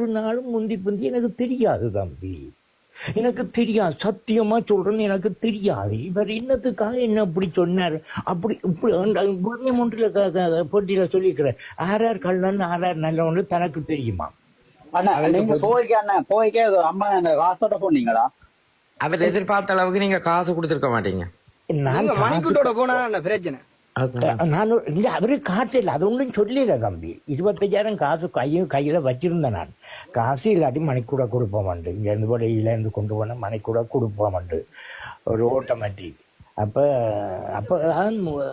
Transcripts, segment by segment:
ஒரு நாளும் முந்தி புந்தி எனக்கு தெரியாது தம்பி, எனக்கு தெரியாது, சத்தியமா சொல்றேன்னு எனக்கு தெரியாது. இவர் என்னத்துக்காக என்ன அப்படி சொன்னார், அப்படி இப்படி ஒன்றில் போட்டியில சொல்லியிருக்கிறேன், ஆர் கள்ளன் ஆர் நல்லவன்னு தனக்கு தெரியுமா? நீங்க போய்க்கே அம்மா காசோட போனீங்களா? அவர் எதிர்பார்த்த அளவுக்கு நீங்க காசு கொடுத்துருக்க மாட்டீங்க. நான் மணிக்கூட்டோட போனா பிரச்சனை. நான் இல்லை, அவரு காசு இல்லை, அது ஒன்றும் சொல்லல தம்பி. 25,000 காசு கையில் வச்சிருந்தேன் நான். காசு இல்லாட்டி மணிக்கூட கொடுப்போமாண்டு, இங்கேருந்து வெளியிலேருந்து கொண்டு போனால் மணிக்கூட கொடுப்போமாண்டு, ஒரு ஆட்டோமேட்டிக். அப்போ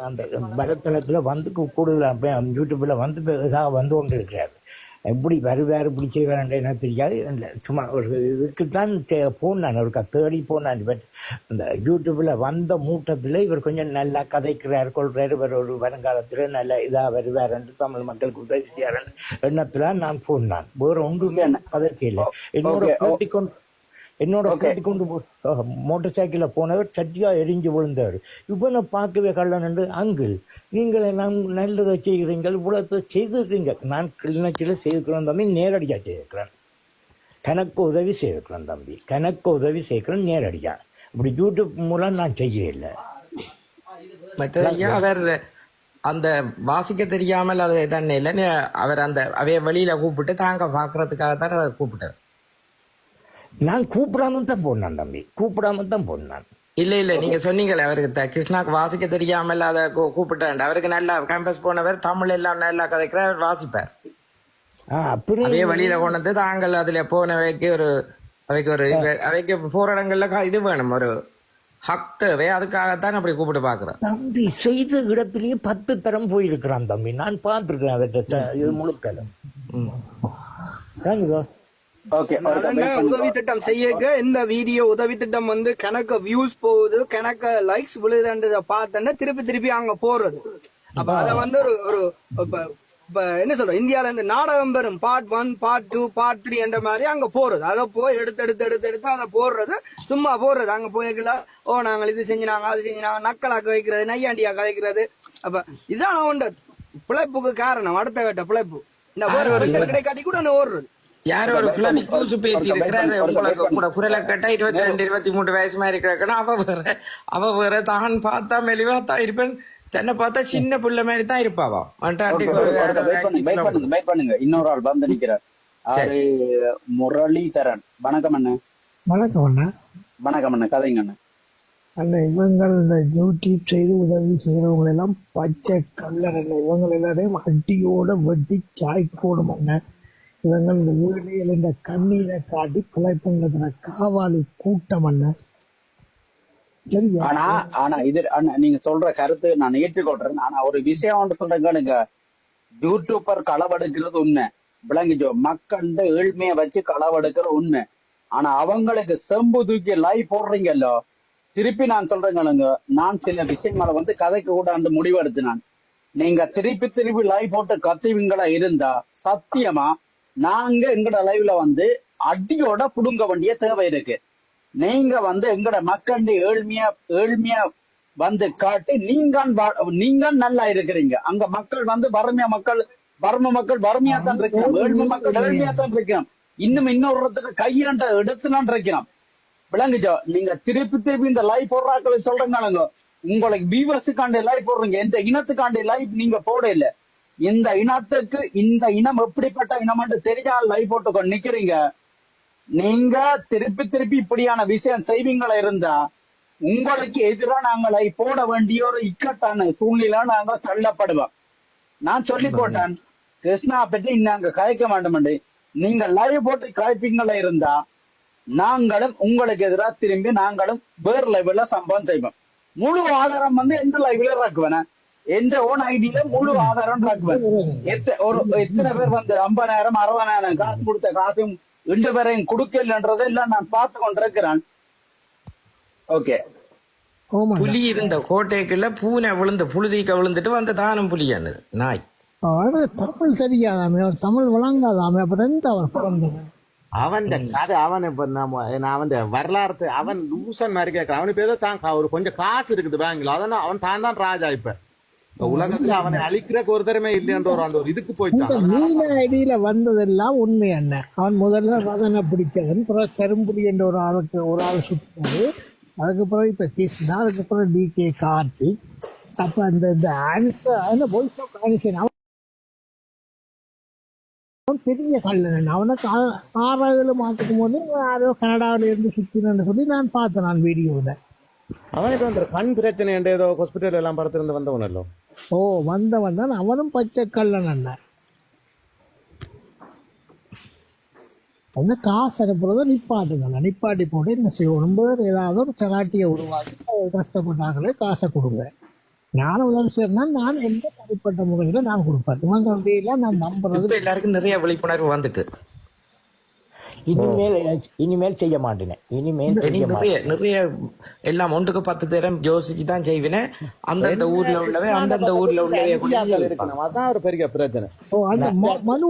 அந்த வலைத்தளத்தில் வந்து கூடுதல் அப்போ யூடியூப்பில் வந்து இதாக வந்து கொண்டு இருக்கிறார். எப்படி வருவார் இப்படி செய்வார் என்ன தெரியாது. சும்மா ஒரு இதுக்குத்தான் போனான், ஒரு தேடி போனான். பட் இந்த யூடியூப்பில் வந்த மூட்டத்தில் இவர் கொஞ்சம் நல்லா கதைக்கிறார் கொள்றார், இவர் ஒரு வருங்காலத்தில் நல்ல இதாக வருவார் என்று தமிழ் மக்களுக்கு உதவி செய்யார் எண்ணத்தில் நான் போனான். வேறு ஒன்றுமே கதைக்கல. என்னோட கூட்டிக்கொண்டு மோட்டர் சைக்கிளில் போனவர் சட்டியாக எரிஞ்சு விழுந்தவர். இவனை பார்க்கவே கள்ளன் என்று, அங்கிள் நீங்கள் எல்லாம் நல்லதை செய்கிறீங்க, இவ்வளோ செய்திருக்கீங்க. நான் கிளிநொச்சியில் செய்திருக்கிறேன் தம்பி, நேரடியாக செய்திருக்கிறேன். கணக்கு உதவி செய்திருக்கிறேன் தம்பி, கணக்கு உதவி செய்கிறேன் நேரடியாக. இப்படி யூடியூப் மூலம் நான் செய்யலை. மற்ற அவர் அந்த வாசிக்க தெரியாமல் அதை தானே இல்லைன்னு அவர் அந்த அவைய வெளியில கூப்பிட்டு தாங்க பார்க்கறதுக்காக தான் அதை கூப்பிட்டார். நான் கூப்பிடாம தான் போனான் தம்பி, கூப்பிடாம தான் போனான். இல்ல நீங்க சொன்னீங்களே அவருக்கு கிருஷ்ணாக்கு வாசிக்க தெரியாமல் அதை கூப்பிட்டாண்டு. அவருக்கு நல்லா கேம்பஸ் போனவர், தமிழ் எல்லாம் நல்லா கதைக்கிறார், அவர் வாசிப்பார். அப்படியே வெளியில கொண்டது தாங்கள் அதுல போனவைக்கு ஒரு அவைக்கு போற இடங்கள்ல இது வேணும், ஒரு ஹக் தேவை, அதுக்காகத்தான் அப்படி கூப்பிட்டு பாக்குறேன் தம்பி. செய்த இடத்திலேயே 10 தரம் போயிருக்கிறான் தம்பி, நான் பார்த்துருக்கேன் அவர்கிட்ட இது முழுக்கலும். உதவி திட்டம் செய்ய இந்த வீடியோ உதவி திட்டம் வந்து கணக்கு வியூஸ் போகுது, கணக்கு லைக்ஸ் விழுதுன்றத பார்த்தேன்னா திருப்பி அங்க போறது. அப்ப அத வந்து ஒரு என்ன சொல்ற, இந்தியால இருந்து நாடகம் பெறும் பார்ட் 1 பார்ட் 2 பார்ட் 3 என்ற மாதிரி அங்க போறது. அதை போய் எடுத்து அதை போடுறது, சும்மா போடுறது. அங்க போய்க்கலாம், ஓ நாங்கள் இது செஞ்சினாங்க அது செஞ்சினாங்க, நக்கலாக்க வைக்கிறது, நையாண்டியா கதைக்கிறது. அப்ப இதான் உண்டு பிழைப்புக்கு காரணம், அடுத்த வேட்ட பிழைப்பு. இந்த கிடைக்காட்டி கூட ஓடுறது. யாரோ ஒரு கிளம்பி கூசு பேத்தி இருக்கிறாரு, உங்களுக்கு கூட குரலை கேட்டா 22 23 வயசு மாதிரி இருக்கிறாக்கணும். அவ வேற தான் பார்த்தா மெலிவா தான் இருப்பேன், தன்னை பார்த்தா சின்ன புள்ள மாதிரி தான் இருப்பாவா. பண்ணுங்க, இன்னொரு ஆள் வந்து நிக்கிறார், முரளிதரன். வணக்கம் அண்ணா. வணக்கம் அண்ணா. வணக்கம் அண்ணா, கதைங்க அண்ணா. அண்ணா, இவங்க இந்த யூடியூப் செய்து உதவி செய்யறவங்க எல்லாம் பச்சை கல்லர் அண்ணா. இவங்க எல்லாரையும் அடியோட வெட்டி சாய்க்கோடும் அண்ணா. இவங்க இந்த ஏழைகள் இந்த கண்ணீரை காட்டி பிழைப்புங்கிறதுல காவாலி கூட்டம் அண்ணா. சரியா? ஆனா இது நீங்க சொல்ற கருத்து நான் ஏற்றுக்கொள்றேன். ஆனா ஒரு விஷயம் ஒன்று சொல்றேங்க, யூடியூபர் களவெடுக்கிறது உண்மை விளங்கிச்சோ, மக்கள் ஏழ்மையை வச்சு களவெடுக்கிற உண்மை. ஆனா அவங்களுக்கு செம்பு தூக்கி லைவ் போடுறீங்கல்லோ, திருப்பி நான் சொல்றேங்க, நான் சில விஷயங்களை வந்து கதைக்கு கூட முடிவெடுத்தினான். நீங்க திருப்பி லைவ் போட்டு கத்துவீங்களா இருந்தா சத்தியமா நாங்க எங்கட லைவ்ல வந்து அடியோட புடுங்க வேண்டிய தேவை இருக்கு. நீங்க வந்து எங்கட மக்கள் ஏழ்மையா வந்து காட்டி நீங்க நல்லா இருக்கிறீங்க. அங்க மக்கள் வந்து வறுமையா தான் இருக்கிறோம், ஏழ்மை மக்கள் ஏழ்மையா தான் இருக்கிறோம். இன்னொருத்துக்கு கையாண்ட எடுத்துனான் இருக்கிறோம். விளங்குச்சோ? நீங்க திருப்பி இந்த லைவ் போடுறாக்களை சொல்றீங்க, உங்களுக்கு வியூவர்ஸுக்காண்டி லைவ் போடுறீங்க, எந்த இனத்துக்காண்டி லைவ் நீங்க போட இல்லை. இந்த இனத்துக்கு இந்த இனம் எப்படிப்பட்ட இனம் தெரியாத லைவ் போட்டு நிக்கிறீங்க. நீங்க திருப்பி இப்படியான விஷயம் செய்வீங்களா இருந்தா உங்களுக்கு எதிராக நாங்க லைவ் போட வேண்டிய ஒரு இக்கட்டான சூழ்நிலை நாங்க தள்ளப்படுவோம். நான் சொல்லி போட்டேன், கிருஷ்ணா பற்றி நாங்க கதைக்க மாட்டோம். நீங்க லைவ் போட்டு கதைப்பீங்களா இருந்தா நாங்களும் உங்களுக்கு எதிராக திரும்பி நாங்களும் வேறு லைவ்ல சம்பவம் செய்வோம். முழு ஆதாரம் வந்து எந்த லைவ்ல ராக்குவேன், எந்த ஓன் ஐடியில முழு ஆதாரம் ராக்குவேன். எத்தனை பேர் வந்து 50,000 60,000 காசு கொடுத்த காசும் 2 பேரையும் கொடுக்கலன்றதை எல்லாம் நான் பார்த்து கொண்டிருக்கிறேன். ஓகே, புலி இருந்த கோட்டைக்குள்ள பூனை விழுந்து புழுதிக்க விழுந்துட்டு வந்த தானும் புலியானது நாய். தமிழ் தெரியாதாமே, தமிழ் வழங்காதாமே, அப்புறம் அவன் பிறந்தவன் அவன் கதை. அவன் இப்ப அவன் வரலாறு அவன் லூசன் மாதிரி கேட்கறான். அவனுக்கு ஏதோ தான் ஒரு கொஞ்சம் காசு இருக்குது பேங்க்ல, அதனால அவன் தான் ராஜா. இப்ப உலகத்துல அவனை அழிக்கிறக்கு ஒரு தரமே இல்லைன்ற ஒரு இதுக்கு இந்த போயிட்டான். மீன ஐடியில வந்ததெல்லாம் உண்மை என்ன? அவன் முதல்ல ரதனை பிடிச்சவன், பிறகு கரும்புலி என்ற ஒரு ஆள் சுற்றினாரு, அதுக்கப்புறம் இப்ப கிருஷ்ணா, அதுக்கப்புறம் DK கார்த்திக். அப்ப அந்த ஆன்சர் வாய்ஸ் ஆஃப் ஆன்சர் அவன் பெரிய கல்லன். அவனுக்கு 6-7 மாட்டுக்கும் போது யாரோ கனடாவில இருந்து சுத்தினு சொல்லி நான் பார்த்தேன் நான் வீடியோல. அவனுக்கு வந்து கண் பிரச்சனை ஏதோ ஹாஸ்பிட்டல் எல்லாம் படுத்திருந்து வந்தவனല്ലോ. ஓ, வந்தவன் தான் அவனும் பச்சை கல்லன் அண்ணன். காசு அனுப்புறத நிப்பாட்டி போட்டு என்ன செய்யணும், ஏதாவது ஒரு சராட்டியை உருவாக்கி கஷ்டப்பட்டாங்களே காசை கொடுங்க. நானும் உதவி செய்யறேன்னா நான் எந்த தனிப்பட்ட முறையில நான் கொடுப்பேன். இவங்க அப்படியில நான் நம்புறது. எல்லாருக்கும் நிறைய விழிப்புணர்வு வந்துட்டு இனிமேல் செய்ய மாட்டேன். நிறைய எல்லாம் 1க்கு 10 தரம் யோசிச்சு தான் செய்வேன். அந்தந்த ஊர்ல உள்ளவே அதான் ஒரு பெரிய பிரச்சனை. அந்த மனு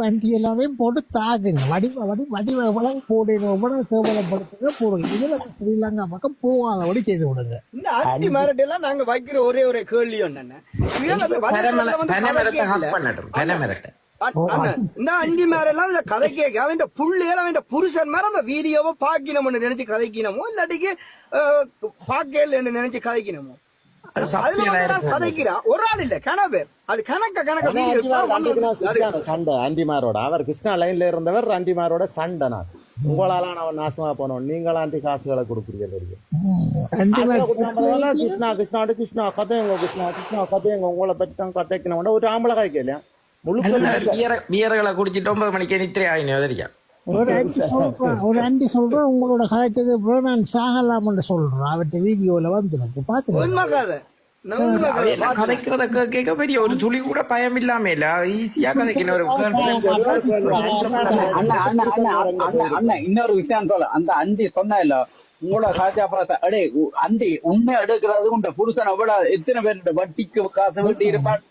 அண்டி எல்லாமே போட்டு தாக்குங்க, வடிவ போடுங்க, கேவலப்படுத்துங்க போடுங்க. இதுல ஸ்ரீலங்கா பக்கம் போகாதபடி செய்து விடுங்க. இந்த அண்டி மேரட் எல்லாம் நாங்க வைக்கிற ஒரே கேள்வி என்னன்னா, இந்த அஞ்சு மேரெல்லாம் இந்த கதை கேட்க அவன் புள்ளையில அவன் புருஷன் மேல அந்த வீடியோவை பாக்கணும்னு நினைச்சு கதைக்கணுமோ, இல்லாட்டிக்கு பாக்கல நினைச்சு கதைக்கணுமோ, கதைக்கிறா ஒரு ஆள் இல்ல கணவர். அது சண்டை அண்டிமாரோட. அவர் கிருஷ்ணா லைன்ல இருந்தவர் அண்டிமாரோட சண்டை. நான் உங்களால அவன் நாசமா போனோம், நீங்களாண்டி காசுகளை கொடுக்குறீங்க. கிருஷ்ணா கிருஷ்ணா கிருஷ்ணா கதைங்க, கிருஷ்ணா கிருஷ்ணா கதைங்க, உங்களை பற்றி தான் கதைக்கணும். ஒரு ஆம்பளை காய்க்கலையா பியர்களை குடிச்சிட்டு 9 மணிக்கு நித்திரை ஆகினோம் தெரியா. ஒரு ஆண்டி சொல்றேன், உங்களோட கதைச்சது நான் சாகலாம்னு சொல்றேன். அவற்றை வீடியோல வந்து பாத்து கதைக்கிறத கேட்க பெரிய ஒரு துளி கூட பயம் இல்லாம இல்ல, ஈஸியா கதைக்கணும். இன்னொரு விஷயம் சொல்ல, அந்த அண்டி சொன்னா இல்ல உங்களோட காஜா பாச அடே அண்டி உண்மை எடுக்கிறது உண்ட புருஷன் அவ்வளவு எத்தனை பேர்கிட்ட வட்டிக்கு காசு வெட்டி இருப்பான்,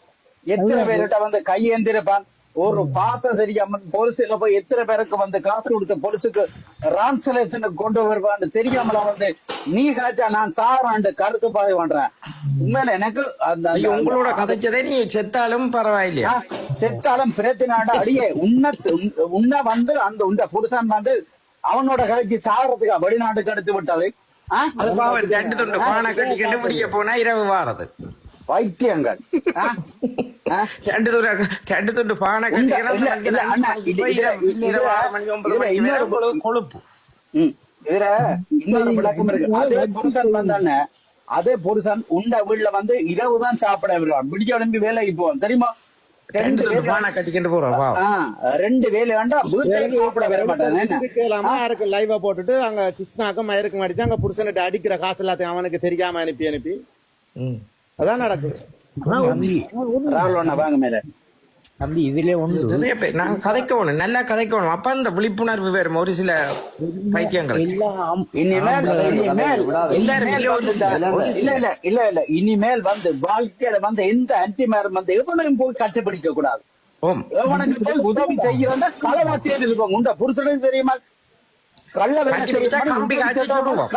எத்தனை பேர்கிட்ட வந்து கையேந்திருப்பான். ஒரு பாசம் தெரியாம பொலிசுல போய் எத்தனை பேருக்கு வந்து காசு கொடுத்த பொலிசுக்கு டிரான்ஸ்லேஷனுக்கு கொண்டு வருவான்னு தெரியாமல வந்து நீ காய்ச்சா நான் சாராண்டு கருத்து பாதை பண்றேன். உண்மையில எனக்கு அந்த உங்களோட கதைச்சதே நீ செத்தாலும் பரவாயில்லையா, செத்தாலும் பிரச்சனை அடியே உன்ன வந்து அந்த உண்ட புருஷன் வந்து அவனோட கதைக்கு சாகிறதுக்கா வெளிநாட்டுக்கு எடுத்து விட்டது. 2 துண்டு பானை கட்டிக்கிட்டு முடிய போனா இரவு வாரது வைத்தியங்கள். 2 துண்டு பானை கொழுப்பு. இதுல இன்னொரு விளக்கம் இருக்கு. அதே புருஷன் வந்தானே, அதே புருஷன் உண்ட வீட்டுல வந்து இரவுதான் சாப்பிட விடுவான், பிடிச்ச உடம்பு வேலைக்கு போவான் தெரியுமா. 2 பானை கட்டிக்கிட்டு போறோம், 2 வேலை வேண்டாம் சாப்பிட வர மாட்டாங்க. லைவா போட்டுட்டு அங்க கிருஷ்ணாக்கும் மயருக்கும் அடிச்சு அங்க புருஷன்கிட்ட அடிக்கிற காசு எல்லாத்தையும் அவனுக்கு தெரியாம அனுப்பி அதான் நடக்குது. வாங்க மேல தம்பி இதுல நிறைய பேர் நாங்க கதைக்கணும், நல்லா கதைக்கணும். அப்ப அந்த விழிப்புணர்வு வரும். ஒரு சில பைத்தியங்கள் இனிமேல் வந்து வாழ்க்கையில வந்து எந்த அன்டிமேரும் வந்து எவனையும் போய் கட்டுப்பிடிக்க கூடாது. எவனுக்கு போய் உதவி செய்யறதா களவா செய்துட்டு போங்க. உண்ட புருஷனுக்கு தெரியுமா,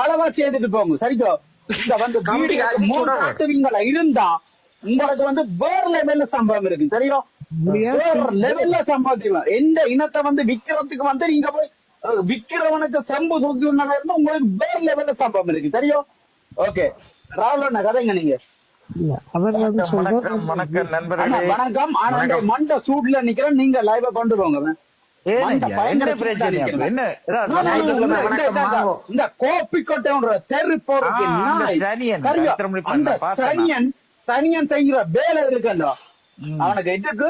களவா செய்துட்டு போங்க. சரிக்கோ, இங்க வந்து காட்டுவீங்களா இருந்தா உங்களுக்கு வந்து வேற லெவல்ல சம்பவம் இருக்கு. சரியா, வேற லெவல்ல சம்பாதிக்கலாம். எந்த இனத்தை வந்து விக்கிறதுக்கு வந்து நீங்க போய் விக்கிறவனுக்கு செம்பு தூக்கி இருந்தா உங்களுக்கு வேற லெவல்ல சம்பவம் இருக்கு. சரியா, ஓகே. ராகுல் கதைங்க நீங்க. வணக்கம். ஆனா மண்ட சூட்ல நிக்கிறேன், நீங்க லைவா கொண்டு போங்க. இந்த கோப்பி கொட்டை தெரு போறதுக்கு சனியன் செய்கிற வேலை இருக்கല്ലോ அவனுக்கு. இதுக்கு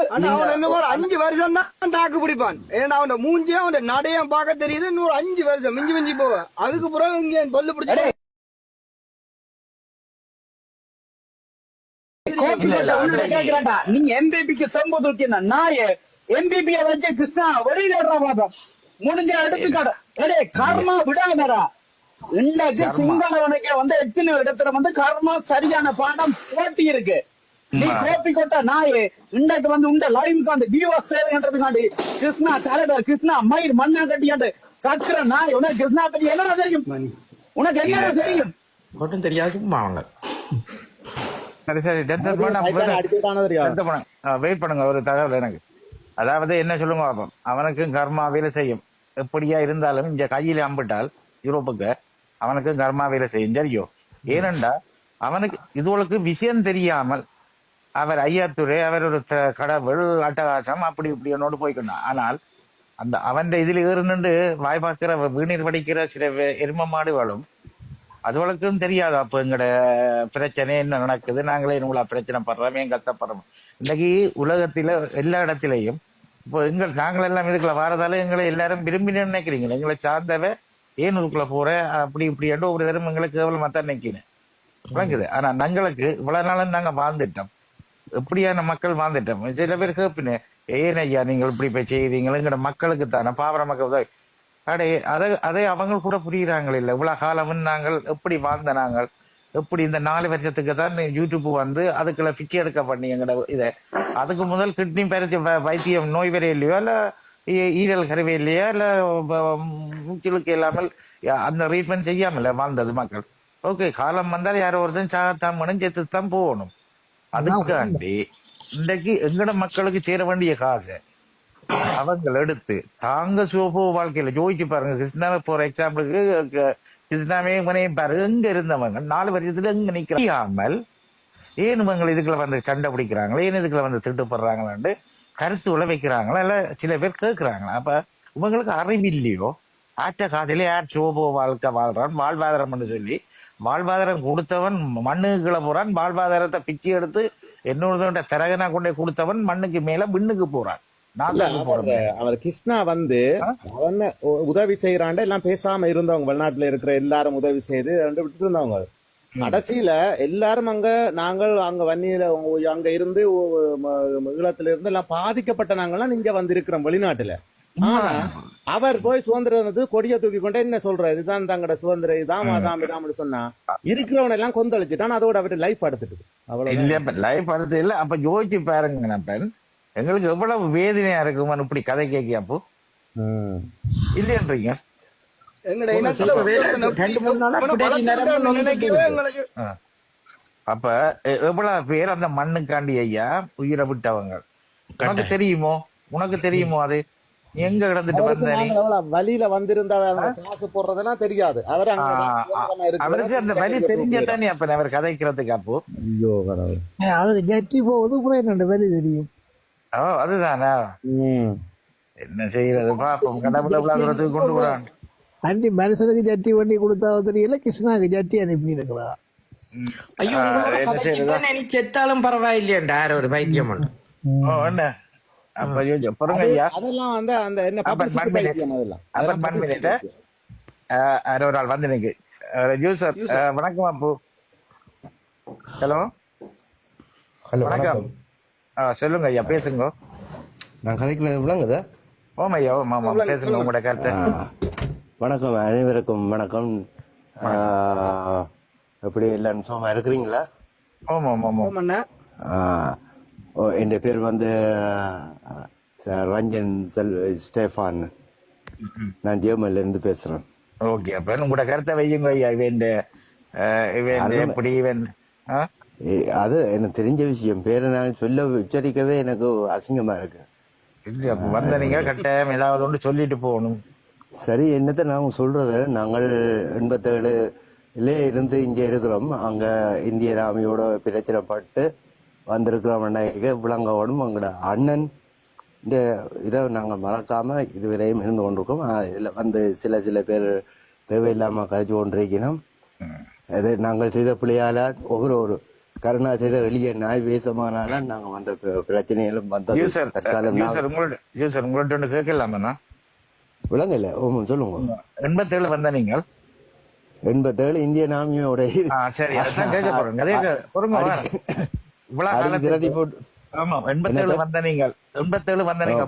ஒரு 5 வருஷம் தான் தாக்கு பிடிப்பான். ஏன்னா அவன் மூஞ்சியும் அவன் நடையும் பார்க்க தெரியுது. இன்னொரு 5 வருஷம் மிஞ்சி போக, அதுக்கு பிறகு இங்க பொல்லு பிடிச்ச நீங்க எம்பிபிக்கு செம்பு தூக்கின நாய எம்பிபிய வச்சு கிருஷ்ணா வெளியில முடிஞ்ச எடுத்துக்காட்டு கர்மா விடாதடா. இன்றைக்கு சிங்களவனுக்கே வந்து எத்தனை இடத்துல வந்து கர்மா சரியான பாடம் போட்டி இருக்கு. நீ கோப்பி கொட்ட நாயே இன்றைக்கு வந்து உண்ட லைவுக்கு அந்த வியூவர்ஸ் தேவைன்றதுக்காண்டி கிருஷ்ணா தலைவர் கிருஷ்ணா மயிர் மண்ணா கட்டியாண்டு கத்துற நாய். உனக்கு கிருஷ்ணா பத்தி என்ன தெரியும்? உனக்கு என்ன தெரியும்? தெரியாது. சரி சரி டென்ஷன் பண்ண அடிச்சுட்டானது தெரியாது. செத்த போனேன். வெயிட் பண்ணுங்க, ஒரு தகவல் எனக்கு. அதாவது என்ன சொல்லுங்க பாப்போம். அவனுக்கும் கர்மா வேலை செய்யும். எப்படியா இருந்தாலும் இங்க கையில அம்பிட்டால் யூரோப்புக்கு அவனுக்கும் கர்மா வேலை செய்யும். சரியோ? ஏனென்றா அவனுக்கு இதுவளுக்கு விஷயம் தெரியாமல் அவர் ஐயாத்துறை, அவர் ஒரு கடவுள் அட்டகாசம் அப்படி இப்படி என்னோடு போய்க்கணும். ஆனால் அந்த அவன் இதுல ஏறுனுண்டு வாய் பார்க்கிற வீணீர் படிக்கிற சில எரும மாடுகளும் அதுவளுக்கும் தெரியாது. அப்ப எங்கட பிரச்சனை என்ன நடக்குது, நாங்களே இவ்வளோ பிரச்சனை படுறோம், ஏன் கஷ்டப்படுறோம். இன்னைக்கு உலகத்தில எல்லா இடத்திலையும் இப்போ நாங்கள் எல்லாம் இதுக்குள்ள வாரதால எங்களை எல்லாரும் விரும்பி நினைக்கிறீங்க. எங்களை சார்ந்தவ ஏன் இதுக்குள்ள போற அப்படி இப்படி என்று ஒரு தரம் எங்களுக்கு கேவலமா தான் நினைக்கிறேன். விளங்குது. ஆனா நாங்களுக்கு இவ்வளவு நாளும் நாங்க வாழ்ந்துட்டோம். எப்படியான மக்கள் வாழ்ந்துட்டோம். சில பேர் கேப்பினு ஏன் ஐயா நீங்கள் இப்படி போய் செய்தீங்க, எங்கட மக்களுக்கு தானே பாவர மக்கள் அடே அதை அவங்க கூட புரியுறாங்களே இல்லை. இவ்வளவு காலம் நாங்கள் எப்படி வாழ்ந்த நாங்கள் எப்படி இந்த 4 வருஷத்துக்கு தான் யூடியூப் வந்து அதுக்குள்ள பிக்கி எடுக்க பண்ணி எங்கட இதை. அதுக்கு முதல் கிட்னி பறிச்சு வைத்தியம் நோய் வரைய இல்லையோ இல்ல ஈரல் கருவே இல்லையா இல்ல மூச்சுளுக்கு இல்லாமல் அந்த ட்ரீட்மெண்ட் செய்யாமல வாழ்ந்தது மக்கள். ஓகே, காலம் வந்தால் யாரோ ஒருத்தன் சாகத்தான் வேணும், செத்துத்தான் போகணும். அதுக்காண்டி இன்றைக்கு எங்கட மக்களுக்கு சேர வேண்டிய காசை அவங்க எடுத்து தாங்க சோபோ வாழ்க்கையில ஜோதிச்சு பாருங்க. கிருஷ்ணாவை ஃபார் எக்ஸாம்பிளுக்கு கிருஷ்ணாவே மனையும் பாருங்க, எங்க இருந்தவங்க 4 வருஷத்துல எங்க நிக்காமல் ஏன் இவங்க இதுக்குள்ள வந்து சண்டை பிடிக்கிறாங்களா, ஏன் இதுக்குள்ள வந்து திட்டுப்படுறாங்களான்னு கருத்து வைக்கிறாங்களா இல்ல சில பேர் கேட்கிறாங்களா. அப்ப இவங்களுக்கு அறிவில்லையோ ஆற்ற காதிலே யார் சோபோ வாழ்க்கை வாழ்றான் வாழ்வாதாரம் சொல்லி வாழ்வாதாரம் கொடுத்தவன் மண்ணுக்குள்ள போறான், வாழ்வாதாரத்தை பிச்சு எடுத்து என்னோட திறகனா கொண்டே கொடுத்தவன் மண்ணுக்கு மேல விண்ணுக்கு போறான். அவர் கிருஷ்ணா வந்து அவன் உதவி செய்யறாண்ட எல்லாம் பேசாம இருந்தவங்க, வெளிநாட்டுல இருக்கிற எல்லாரும் உதவி செய்து விட்டு இருந்தவங்க. கடைசியில எல்லாரும் அங்க நாங்கள் அங்க வன்னியில அங்க இருந்து ஈழத்துல இருந்து எல்லாம் பாதிக்கப்பட்ட நாங்கெல்லாம் இங்க வந்து இருக்கிறோம் வெளிநாட்டுல. ஆனா அவர் போய் சுதந்திரம் கொடிய தூக்கி கொண்டே என்ன சொல்றாரு, இதுதான் தங்கட சுதந்திரம், இதாம் சொன்னா இருக்கிறவன எல்லாம் கொந்தளிச்சுட்டான். அதோட அவரு லைஃப் அடுத்துட்டு அவ்வளவு லைஃப் அடுத்து இல்ல. அப்ப யோசிச்சு பாருங்க, எங்களுக்கு எவ்வளவு வேதனையா இருக்குமான்னு இப்படி கதை கேட்கியாப்போ இல்லையன்றீங்க. அப்ப எவ்வளவு பேர் அந்த மண்ணுக்காண்டி ஐயா உயிரை விட்டவங்க உனக்கு தெரியுமோ? உனக்கு தெரியுமோ? அது எங்க கிடந்துட்டு வந்த வழியில வந்திருந்த காசு போடுறதுலாம் தெரியாது. அவருக்கு அந்த வழி தெரிஞ்சதானே அப்ப அவர் கதைக்கிறதுக்கு. அப்போ ஜட்டி போகுது வழி தெரியும். ஓ அதுதானா? என்ன செய்யறது பாப்போம். கடவுளத்துக்கு கொண்டு போறான். அண்டி மனுஷனுக்கு ஜட்டி பண்ணி கொடுத்தா தெரியல, கிருஷ்ணாக்கு ஜட்டி அனுப்பி இருக்கிறா. ஐயோ நீ செத்தாலும் பரவாயில்லையா ஒரு பைத்தியம் என்ன அதெல்லாம் வந்து அந்த என்ன ஒரு ஆள் வந்து நீங்க வணக்கம் அப்பு. ஹலோ வணக்கம். சொல்லுங்க ஐயா, பேசுங்க. நான் கதைக்கிறது விளங்குதா? ஓம் ஐயா, ஓமா பேசுங்க உங்களோட கருத்தை. வணக்கம் அனைவருக்கும் வணக்கம். எப்படி எல்லாம் சும்மா இருக்கிறீங்களா? என் பேர் வந்து ரஞ்சன் ஸ்டேஃபான். நான் ஜெர்மன்ல இருந்து பேசுறேன். ஓகே, அப்ப உங்களோட கருத்தை வையுங்க ஐயா. எப்படி அது எனக்கு தெரிஞ்ச விஷயம். பேரை நான் சொல்ல உச்சரிக்கவே எனக்கு அசிங்கமா இருக்கு. வந்த நீங்க கட்டாயம் ஏதாவது ஒன்று சொல்லிட்டு போகணும். சரி, என்னத்த நாங்க சொல்றது, நாங்கள் 87 இருந்து இங்க இருக்கிறோம். அங்க இந்திய ராமியோட பிரச்சனைப்பட்டு வந்திருக்கிறோம். விளங்கோடும் எங்களோட அண்ணன் இந்த இதை நாங்கள் மறக்காம இதுவரையும் இருந்து கொண்டிருக்கோம். இதுல வந்து சில பேர் தேவையில்லாம கதைச்சு கொண்டிருக்கணும். அது நாங்கள் செய்த பிள்ளையால ஒரு கருணா செய்த எளிய நாய் வேசமானால நாங்க வந்த பிரச்சனைகளும் வந்தது. உங்கள்ட்ட கேட்கலாமா? விளங்கல. சொல்லுங்க. 87 வந்த நீங்கள் 87 இந்திய நாமியோட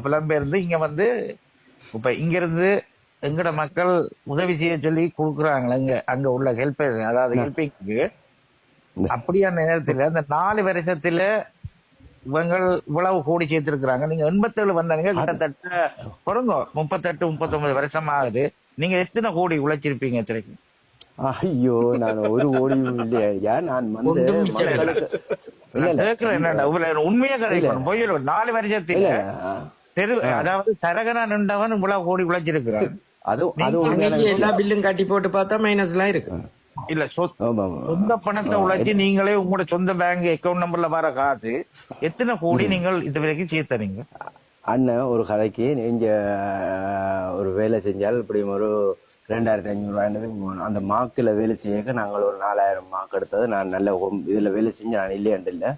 புலம்பெயர்ந்து இங்க வந்து இப்ப இங்க இருந்து எங்கட மக்கள் உதவி செய்ய சொல்லி கொடுக்குறாங்க. அங்க உள்ள ஹெல்பர், அதாவது ஹெல்பிங்க்கு. அப்படியான நேரத்துல அந்த 4 வருஷத்துல இவங்கள் இவ்வளவு கோடி சேர்த்திருக்கிறாங்க. நீங்க 87 வந்தீங்க, கிட்டத்தட்ட பொறுங்க 38-39 வருஷம் ஆகுது. நீங்க எத்தனை கோடி உழைச்சிருப்பீங்க திரைக்கு? ஐயோ, நான் ஒரு கோடியும் இல்லையா. நான் வந்து கேட்கிறேன் என்னடா உண்மையா கிடைக்கணும் பொய் 4 வருஷத்தில் தெரு அதாவது தரகனா நின்றவன் இவ்வளவு கோடி உழைச்சிருக்கிறான். எல்லா பில்லும் கட்டி போட்டு பார்த்தா மைனஸ்லாம் இருக்கு. இல்ல சொந்த பணத்தை உழைச்சி நீங்களே உங்களோட சொந்த பேங்க் அக்கௌண்ட் நம்பர்ல வர காசு எத்தனை கோடி நீங்கள் இது வரைக்கும் சேர்த்தறீங்க? அண்ணன் ஒரு கதைக்கு நீங்க ஒரு வேலை செஞ்சால் இப்படியும் ஒரு 2500 அந்த மாக்குல வேலை செய்ய நாங்கள் ஒரு 4000 மார்க் எடுத்தது. நான் நல்ல இதுல வேலை செஞ்சு நான் இல்லையாண்டு இல்லை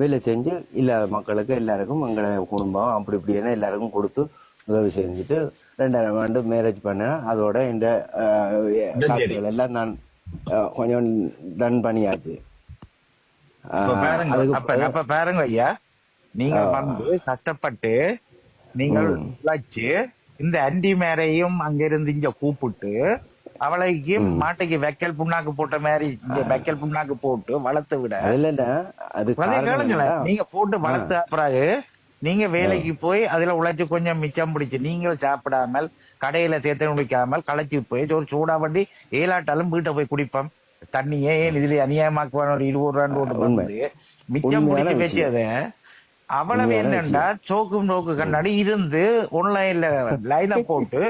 வேலை செஞ்சு இல்லாத மக்களுக்கு எல்லாருக்கும் எங்களை குடும்பம் அப்படி இப்படின்னா எல்லாருக்கும் கொடுத்து உதவி செஞ்சுட்டு 2000 ஆண்டு மேரேஜ் பண்ணேன். அதோட இந்த காசுகள் எல்லாம் நான் கொஞ்சம் டன் பண்ணியாச்சு. அப்ப பாருங்க ஐயா, நீங்க வந்து கஷ்டப்பட்டு நீங்கள் உழைச்சு இந்த அண்டி மேரையும் அங்கிருந்து இங்க கூப்பிட்டு அவளைக்கு மாட்டைக்கு வெக்கல் புண்ணாக்கு போட்ட மாதிரி இங்க வெக்கல் புண்ணாக்கு போட்டு வளர்த்து விட நீங்க போட்டு வளர்த்த பிறகு நீங்க வேலைக்கு போய் அதுல உழைச்சு கொஞ்சம் மிச்சம் பிடிச்சு நீங்க சாப்பிடாமல் கடையில சேர்த்து முடிக்காமல் களைச்சி போய் ஒரு சூடா வண்டி ஏலாட்டாலும் வீட்டை போய் குடிப்போம். தண்ணியே இதுல அநியாயமாக்குவான ஒரு 20 ரூபான்னு ஒன்று வந்து மிச்சம் பிடிச்சு வச்சத அவ்வளவு என்னண்டா சோக்கு நோக்கு கண்ணாடி இருந்து ஒன்லைன்ல லைன போட்டு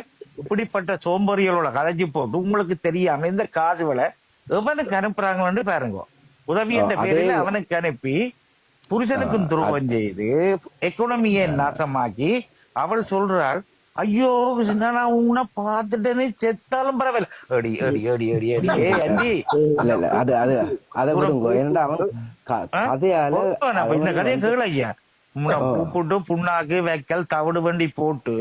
இப்படிப்பட்ட சோம்பறிகளோட கதைச்சு போட்டு உங்களுக்கு தெரியாம இந்த காசுகளை எவனுக்கு அனுப்புறாங்கன்னு பாருங்க. உதவி என்ற பேரில் அவனுக்கு அனுப்பி புருஷனுக்கும் துரோகம் செய்து எக்கனாமியை நாசமாக்கி அவள் சொல்றாள், ஐயோ நான் உன்னை பார்த்துட்டேன்னு செத்தாலும் பரவாயில்ல அடி அடி அடி அடி அடி ஏ அண்டி இந்த கதையை கேள ஐயா. கூப்பிட்டு புண்ணாக்கு வைக்கல் தவிடு வண்டி போட்டு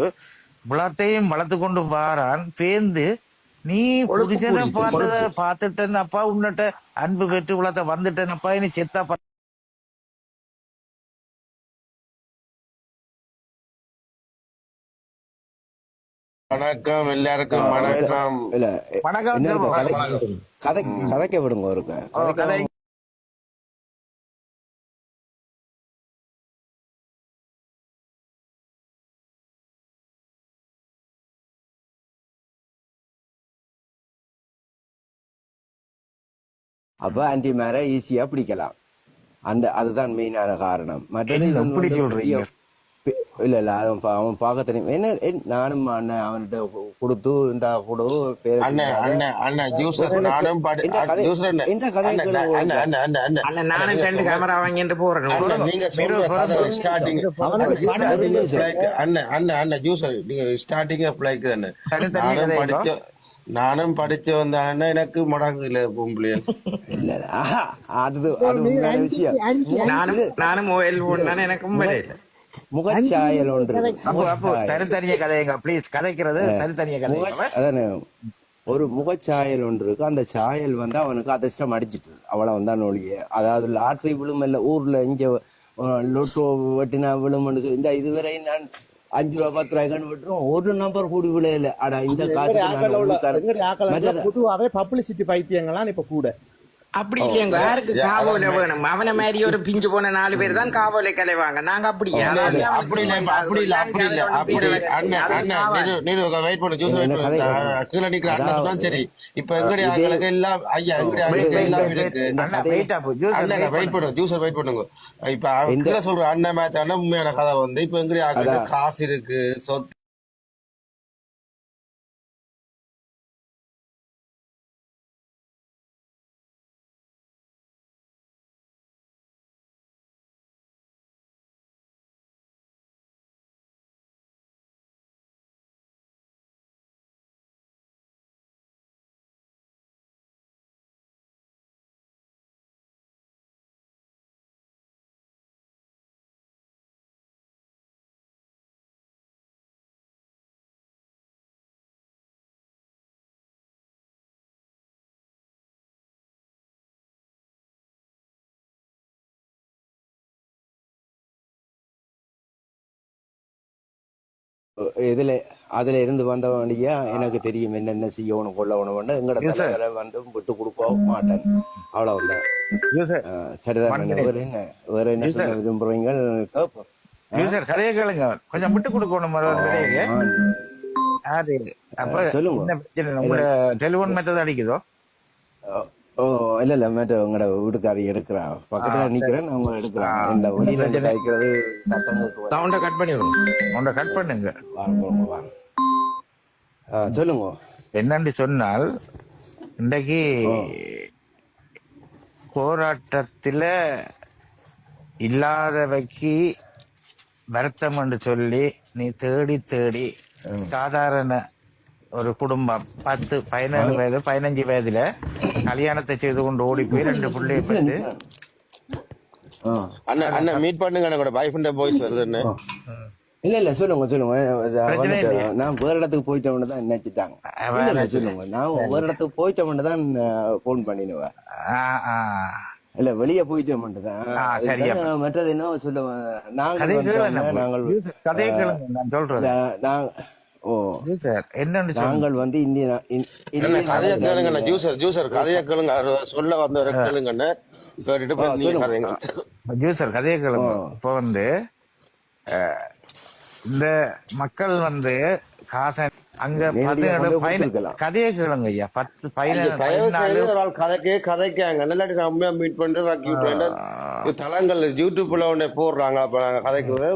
விளத்தையும் வளர்த்து கொண்டு வாரான் பேந்து நீ புருஷனை பார்த்துட்டேன்னப்பா உன்னிட்ட அன்பு பெற்று விளத்த வந்துட்டேனப்பா இனி செத்தா. வணக்கம் எல்லாருக்கும் வணக்கம். கதைக்க விடுங்க ஒரு கதை. அப்ப ஆன்டி மேர ஈஸியா பிடிக்கலாம். அதுதான் மெயினான காரணம். மற்றது இல்ல அவன் பார்க்க தெரியும். என்ன நானும் அண்ணன் அவன்கிட்ட கொடுத்து இந்த கொடு கேமரா வாங்கிட்டு போறேன். நானும் படிச்சு வந்தானே எனக்கு முடங்குல பொம்பளையா இல்ல அது விஷயம். நானும் மொபைல் போனானே எனக்கும் முகச்சாயல் ஒன்று தனித்தனிய கதைங்க ப்ளீஸ் கதைக்கிறது தனித்தனிய கதை. அதானே ஒரு முகச்சாயல் ஒன்று இருக்கு. அந்த சாயல் வந்து அவனுக்கு அதிர்ஷ்டம் அடிச்சிட்டு அவ்வளவு வந்தான் ஒழிய. அதாவது லாட்ரி விழுமல்ல ஊர்ல இங்க லொட்டோ வெட்டினா விழுமன்னு இந்த இதுவரை நான் 5 ரூபா 10 ரூபாய்க்கு விட்டுரும் ஒரு நம்பர் கூடி விளையல. அடா இந்த காசு பொதுவாவே பப்ளிசிட்டி பைத்தியங்கள்லாம் இப்ப கூட அப்படி இல்லையங்க. யாருக்கு காவோல வேணும்? அவன மாதிரி ஒரு பிஞ்சு போன 4 பேர் தான் காவோலை கலைவாங்க. நாங்க அப்படி சரி. இப்ப எங்கடைய ஆட்களுக்கு எல்லாம் ஐயா எங்கடைய எல்லாம் இருக்கு. வெயிட் பண்ணுங்க, ஜூஸர் வெயிட் பண்ணுங்க. இப்ப சொல்ற அண்ணன் மேத்தான உண்மையான கதை வந்து இப்ப எங்கடைய ஆட்களுக்கு காசு இருக்கு, சொத்து அதுல இருந்து வந்தவனியா எனக்கு தெரியும் என்னென்ன செய்யணும் கொள்ளவணும். எங்கட தலைவரை வந்து விட்டு கொடுக்க மாட்டேன். அவ்வளவுதான். சரிதான். வேற என்ன சொல்ல விரும்புறீங்க? கதையை கேளுங்க, கொஞ்சம் விட்டு கொடுக்கணும். சொல்லுங்க. உங்களோட டெலிபோன் மெத்தட் அடிக்குதோ? ஓ இல்ல மற்ற உங்களோட வீட்டுக்காரி எடுக்கிறா பக்கத்துல நிக்கிறேன் அவங்க எடுக்கிறாங்க இந்த வெளியில கைக்கிறது சத்தம் சவுண்டை கட் பண்ணி விடுங்க. உன்னை கட் பண்ணுங்க. வாங்க. சொல்லுங்க. என்னன்னு சொன்னால் இன்றைக்கு போராட்டத்துல இல்லாதவைக்கு வருத்தம் என்று சொல்லி நீ தேடி தேடி சாதாரண ஒரு குடும்பம் 10, 17 வயது 15 வயதுல கல்யாணத்தை செய்து கொண்டு ஓடி போய் 2 பிள்ளைய பெற்று அண்ணன் மீட் பண்ணுங்க கூட பாய் ஃப்ரெண்ட் பாய்ஸ் வருதுன்னு இல்ல சொல்லுங்க நான் வேற இடத்துக்கு போயிட்டவன்னு தான் நினைச்சிட்டாங்க. சொல்லுங்க நான் வேற இடத்துக்கு போயிட்டவன்னு தான் போன் பண்ணிடுவேன். இல்ல வெளியே போயிட்டோம் தான் மற்றது என்ன சொல்லுவேன் நாங்கள் நாங்கள் வந்து கதையை கேளுங்க ஜூசர் கதையை கேளுங்க சொல்ல வந்த கேளுங்கன்னு ஜூசர் கதையை கேளுங்க. இப்போ வந்து இந்த மக்கள் வந்து காசன் அங்க கதையை கேளுங்க ஐயா 10, 15 கதைக்காங்க மீட் பண்றேன் தளங்கள் யூடியூப்ல உடனே போடுறாங்க. அப்ப நாங்க கதைக்கிறது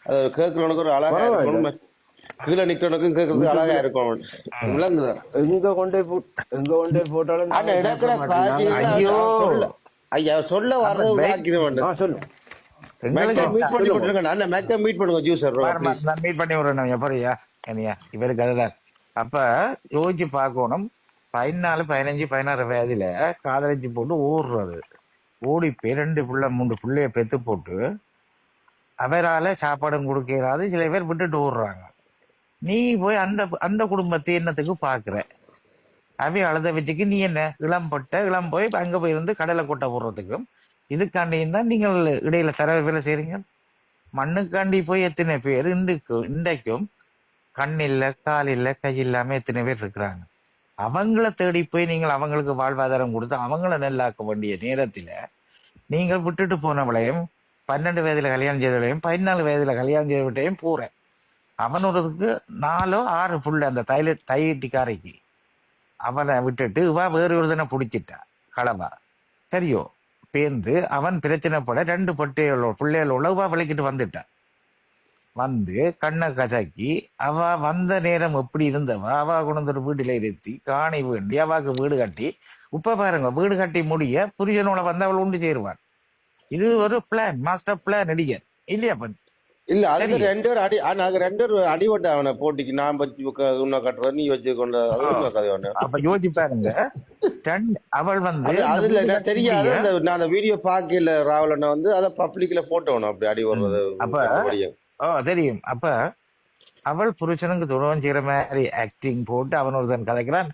அது கேட்கறவனுக்கு ஒரு அழகா இருக்கணும், கீழே நிக்கிறவனுக்கும் கேட்கறதுக்கு அழகா இருக்கும். விளங்குதா? எங்க கொண்டே போட்டாலும் ஐயா சொல்ல வர்றது சொல்லு மீட் பண்ணுங்க ஜூசர் மீட் பண்ணி விடுறேன் எப்படியா என்னையா இவருக்கு அதுதான். அப்ப யோசிச்சு பார்க்கணும். 14, 15, 16 வயதுல காதலிச்சு போட்டு ஓடுறது, ஓடி போய் 2 பிள்ளை 3 பிள்ளைய பெத்து போட்டு அவரால சாப்பாடும் கொடுக்கிறாது. சில பேர் விட்டுட்டு ஓடுறாங்க. நீ போய் அந்த குடும்பத்தை என்னத்துக்கு பாக்குற? அவை அழுத வச்சுக்கு நீ என்ன இளம் போய் அங்க போய் இருந்து கடலை கொட்டை போடுறதுக்கும் இதுக்காண்டியும் தான் நீங்கள் இடையில தர வேலை செய்றீங்க. மண்ணுக்காண்டி போய் எத்தனை பேர் இன்றைக்கும் கண் இல்லை, கால் இல்லை, கை இல்லாம எத்தனை பேர் இருக்கிறாங்க. அவங்கள தேடி போய் நீங்கள் அவங்களுக்கு வாழ்வாதாரம் கொடுத்து அவங்கள நெல்லாக்க வேண்டிய நேரத்துல நீங்கள் விட்டுட்டு போனவளையும் 12 வயதுல கல்யாணம் செய்தவளையும் 14 வயதுல கல்யாணம் செய்தவட்டையும் போற அவனோடதுக்கு 4 or 6 புள்ள அந்த தையிட்டிக்காரைக்கு அவனை விட்டுட்டு இவா வேறு ஒரு தினம் பிடிச்சிட்டா களவா சரியோ பேர்ந்து அவன் பிரச்சனைப்பட 2 பிள்ளைகளோட இவா விளக்கிட்டு வந்துட்டான். வந்து கண்ணை கசக்கி அவ வந்த நேரம் எப்படி இருந்தவா அவ கொண்டு ஒரு வீட்டுல இருத்தி காணி வேண்டி அவாக்கு வீடு கட்டி இப்ப பாருங்க வீடு கட்டி முடிய புரியனோட வந்து அவள் உண்டு சேருவான். இது ஒரு பிளான், மாஸ்டர் பிளான் நடிகர் இல்லையா? இல்ல அதுக்கு 2 பேர் அடி நாங்க 2 பேர் அடிபட்ட அவனை போட்டிக்கு நான் வச்சு உன்ன கட்டுற நீ வச்சு கொண்ட அப்ப யோசிச்சு பாருங்க. அவள் வந்து அதுல தெரியாது நான் அந்த வீடியோ பாக்கல ராவலண்ணா வந்து அதை பப்ளிக்ல போட்டோம் அப்படி அடி வர்றது. அப்ப தெரியும். அப்ப அவள் புருஷனுக்கு துரோகம் செய்யற மாதிரி ஆக்டிங் போட்டு அவன் ஒருத்தன் கதைக்கிறான்.